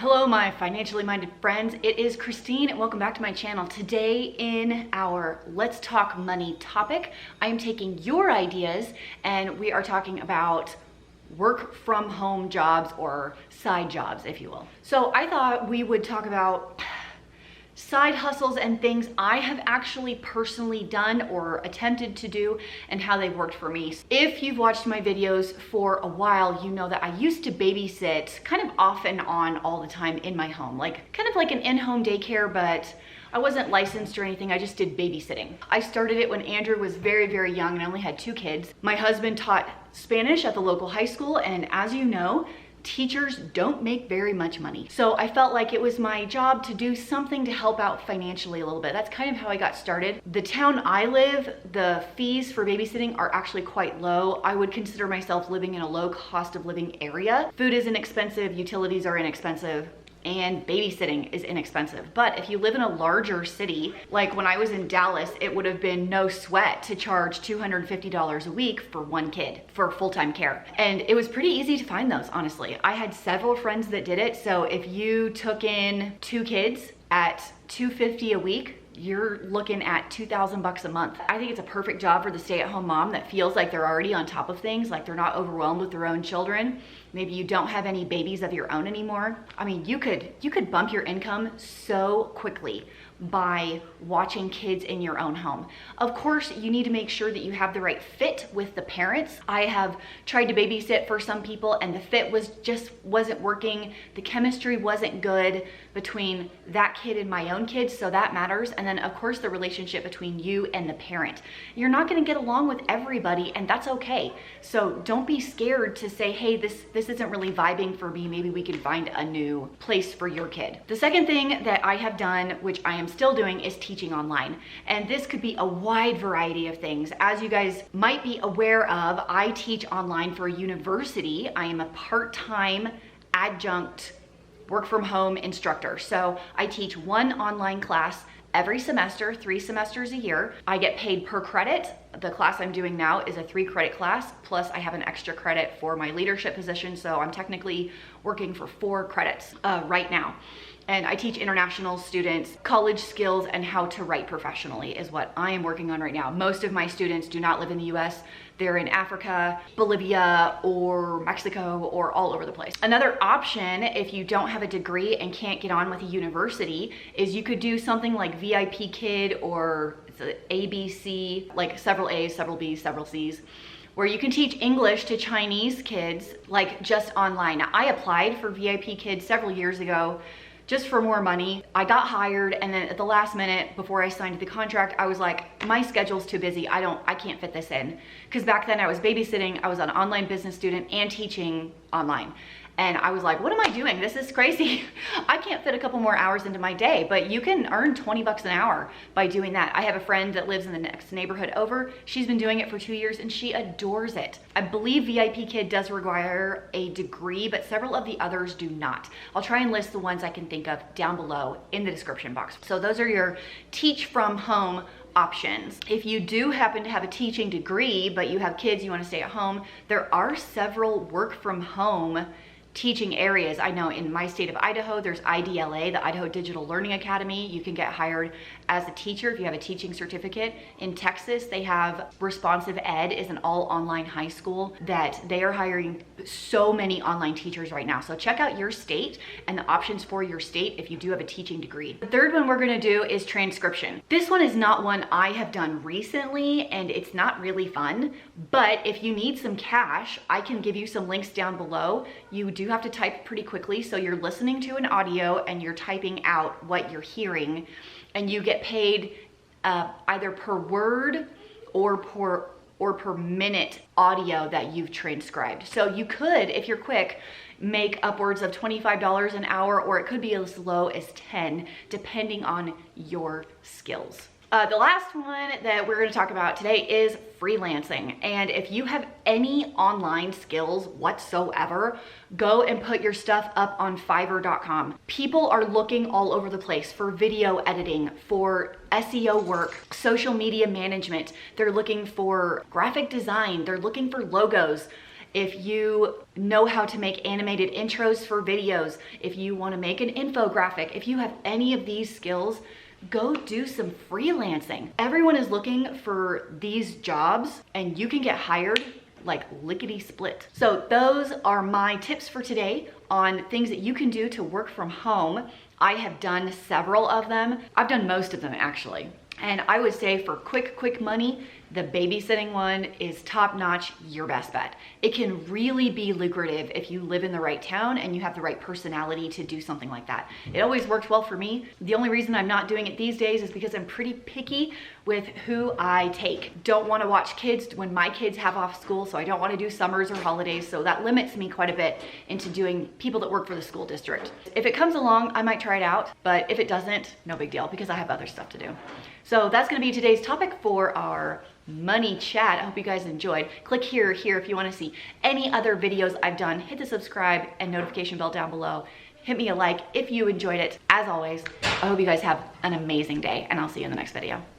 Hello, my financially minded friends. It is Christine and welcome back to my channel. Today in our Let's Talk Money topic, I am taking your ideas and we are talking about work from home jobs or side jobs, if you will. So I thought we would talk about side hustles and things I have actually personally done or attempted to do and how they worked for me. If you've watched my videos for a while, you know that I used to babysit kind of off and on all the time in my home, kind of like an in-home daycare, but I wasn't licensed or anything. I just did babysitting. I started it when Andrew was very, very young and I only had 2 kids. My husband taught Spanish at the local high school, and as you know, teachers don't make very much money. So I felt like it was my job to do something to help out financially a little bit. That's kind of how I got started. The town I live, the fees for babysitting are actually quite low. I would consider myself living in a low cost of living area. Food is inexpensive, utilities are inexpensive, and babysitting is inexpensive. But if you live in a larger city, like when I was in Dallas, it would have been no sweat to charge $250 a week for 1 kid for full-time care. And it was pretty easy to find those, honestly. I had several friends that did it. So if you took in 2 kids at $250 a week, you're looking at $2,000 a month. I think it's a perfect job for the stay-at-home mom that feels like they're already on top of things, like they're not overwhelmed with their own children. Maybe you don't have any babies of your own anymore. I mean, you could bump your income so quickly by watching kids in your own home. Of course, you need to make sure that you have the right fit with the parents. I have tried to babysit for some people and the fit wasn't working. The chemistry wasn't good between that kid and my own kids, so that matters. And then of course the relationship between you and the parent. You're not gonna get along with everybody, and that's okay. So don't be scared to say, hey, this isn't really vibing for me. Maybe we can find a new place for your kid. The second thing that I have done, which I am still doing, is teaching online. And this could be a wide variety of things. As you guys might be aware of, I teach online for a university. I am a part-time adjunct work from home instructor. So I teach 1 online class every semester, 3 semesters a year. I get paid per credit. The class I'm doing now is a 3-credit class, plus I have an extra credit for my leadership position. So I'm technically working for 4 credits right now. And I teach international students college skills and how to write professionally is what I am working on right now. Most of my students do not live in the US. They're in Africa, Bolivia, or Mexico, or all over the place. Another option, if you don't have a degree and can't get on with a university, is you could do something like VIP Kid or ABC, like several A's, several B's, several C's, where you can teach English to Chinese kids, like just online. Now, I applied for VIP Kids several years ago, just for more money. I got hired, and then at the last minute before I signed the contract, I was like, my schedule's too busy. I can't fit this in. Because back then I was babysitting, I was an online business student and teaching online. And I was like, what am I doing? This is crazy. I can't fit a couple more hours into my day, but you can earn 20 bucks an hour by doing that. I have a friend that lives in the next neighborhood over. She's been doing it for 2 years and she adores it. I believe VIP Kid does require a degree, but several of the others do not. I'll try and list the ones I can think of down below in the description box. So those are your teach from home options. If you do happen to have a teaching degree, but you have kids, you want to stay at home, there are several work from home teaching areas. I know in my state of Idaho, there's IDLA, the Idaho Digital Learning Academy. You can get hired as a teacher if you have a teaching certificate. In Texas, they have Responsive Ed, is an all online high school that they are hiring so many online teachers right now. So check out your state and the options for your state if you do have a teaching degree. The third one we're gonna do is transcription. This one is not one I have done recently and it's not really fun, but if you need some cash, I can give you some links down below. You do have to type pretty quickly, so you're listening to an audio and you're typing out what you're hearing, and you get paid either per word or per minute audio that you've transcribed. So you could, if you're quick, make upwards of $25 an hour, or it could be as low as 10, depending on your skills. The last one that we're going to talk about today is freelancing. And if you have any online skills whatsoever, go and put your stuff up on Fiverr.com. People are looking all over the place for video editing, for SEO work, social media management. They're looking for graphic design. They're looking for logos. if you know how to make animated intros for videos, if you want to make an infographic, if you have any of these skills, go do some freelancing. Everyone is looking for these jobs and you can get hired like lickety split. So those are my tips for today on things that you can do to work from home. I have done several of them. I've done most of them actually. And I would say for quick money, the babysitting one is top notch, your best bet. It can really be lucrative if you live in the right town and you have the right personality to do something like that. It always worked well for me. The only reason I'm not doing it these days is because I'm pretty picky with who I take. Don't want to watch kids when my kids have off school, so I don't want to do summers or holidays, so that limits me quite a bit into doing people that work for the school district. If it comes along, I might try it out, but if it doesn't, no big deal because I have other stuff to do. So that's going to be today's topic for our money chat. I hope you guys enjoyed. Click here if you want to see any other videos I've done. Hit the subscribe and notification bell down below. Hit me a like if you enjoyed it. As always, I hope you guys have an amazing day, and I'll see you in the next video.